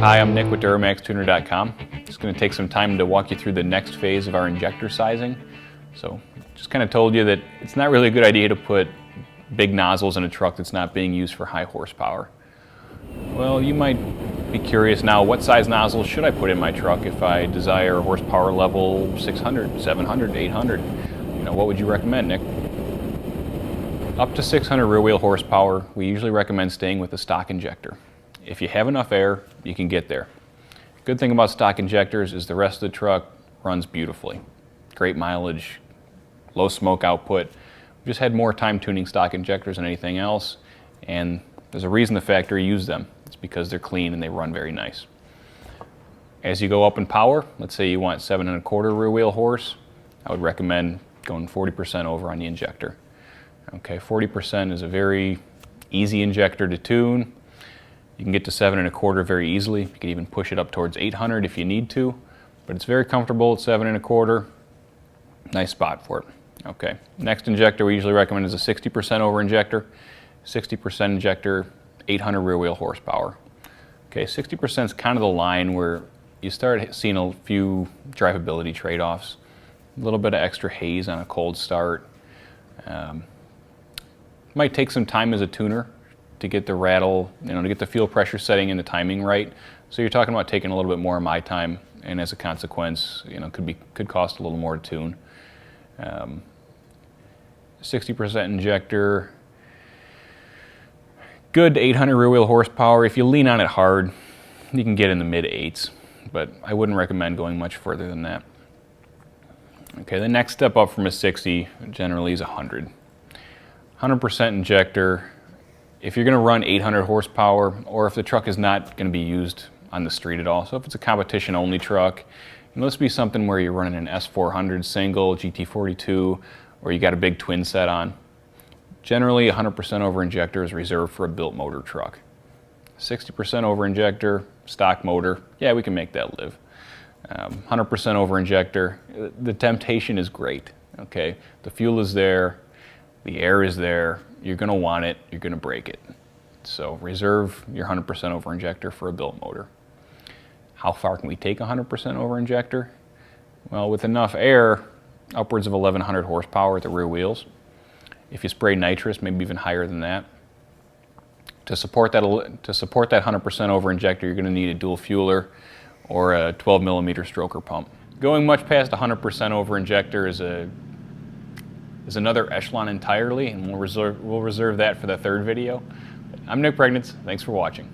Hi, I'm Nick with Duramaxtuner.com. Just going to take some time to walk you through the next phase of our injector sizing. So, just kind of told you that it's not really a good idea to put big nozzles in a truck that's not being used for high horsepower. Well, you might be curious now, what size nozzles should I put in my truck if I desire horsepower level 600, 700, 800? What would you recommend, Nick? Up to 600 rear wheel horsepower, we usually recommend staying with a stock injector. If you have enough air, you can get there. Good thing about stock injectors is the rest of the truck runs beautifully. Great mileage, low smoke output. We just had more time tuning stock injectors than anything else, and there's a reason the factory used them. It's because they're clean and they run very nice. As you go up in power, let's say you want 7 1/4 rear wheel horse, I would recommend going 40% over on the injector. Okay, 40% is a very easy injector to tune. You can get to 7 1/4 very easily. You can even push it up towards 800 if you need to, but it's very comfortable at 7 1/4. Nice spot for it. Okay, next injector we usually recommend is a 60% over injector. 60% injector, 800 rear wheel horsepower. Okay, 60% is kind of the line where you start seeing a few drivability trade-offs. A little bit of extra haze on a cold start. Might take some time as a tuner to get the rattle, to get the fuel pressure setting and the timing right. So you're talking about taking a little bit more of my time, and as a consequence, could cost a little more to tune. 60% injector, good 800 rear wheel horsepower. If you lean on it hard, you can get in the mid 8s, but I wouldn't recommend going much further than that. Okay, the next step up from a 60 generally is 100. 100% injector. If you're going to run 800 horsepower, or if the truck is not going to be used on the street at all, so if it's a competition only truck, let's be something where you're running an S400 single, GT42, or you got a big twin set on. Generally, 100% over injector is reserved for a built motor truck. 60% over injector, stock motor, yeah, we can make that live. 100% over injector, the temptation is great. Okay, the fuel is there, the air is there, you're going to want it, you're going to break it. So reserve your 100% over injector for a built motor. How far can we take 100% over injector? Well, with enough air, upwards of 1100 horsepower at the rear wheels. If you spray nitrous, maybe even higher than that. To support that 100% over injector, you're going to need a dual fueler or a 12 millimeter stroker pump. Going much past 100% over injector is another echelon entirely, and we'll reserve that for the third video. I'm Nick Priegnitz. Thanks for watching.